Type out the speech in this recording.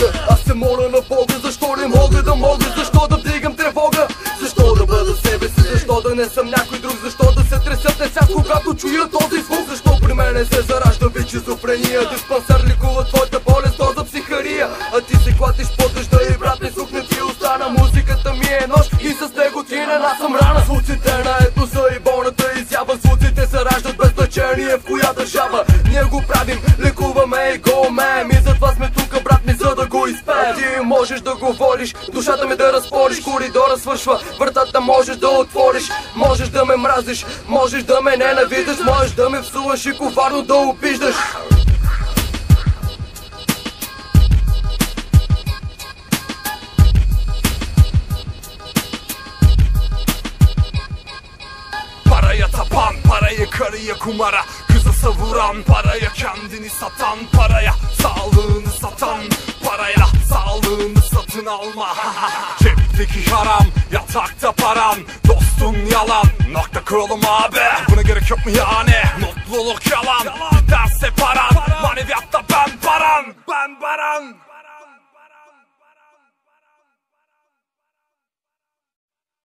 тревога. Аз се моля на Бога, защо не мога да мога, защо да вдигам тревога, защо да бъда себе си, защо да не съм някой друг, защо да се тресят не сега, когато чуя този звук, защо при мене се заражда шизофрения, диспансер ликува твоята болест, доза психария, а ти се клатиш по дъжда и брат не сух не ти остана. Музиката ми е нощ и с него ти аз съм рана. Звуците на етноса и болната изява, звуците се раждат без значение в коя държава. Ние го правим, лекуваме и го умеем, и затова сме тука, брат ми, за да го изпеем. Ти можеш да говориш, душата ми да разпориш, коридора свършва, вратата можеш да отвориш. Можеш да ме мразиш, можеш да ме ненавидиш, можеш да ме псуваш и коварно да обиждаш. Paraya tapan, parayı karıya kumara, kıza savuran, paraya kendini satan, paraya sağlığını satan, parayla sağlığını satın alma. Cepteki haram, yatakta paran, dostun yalan. Nokta koyalım abi, buna gerek yok mu yani? Mutluluk yalan, giderse paran.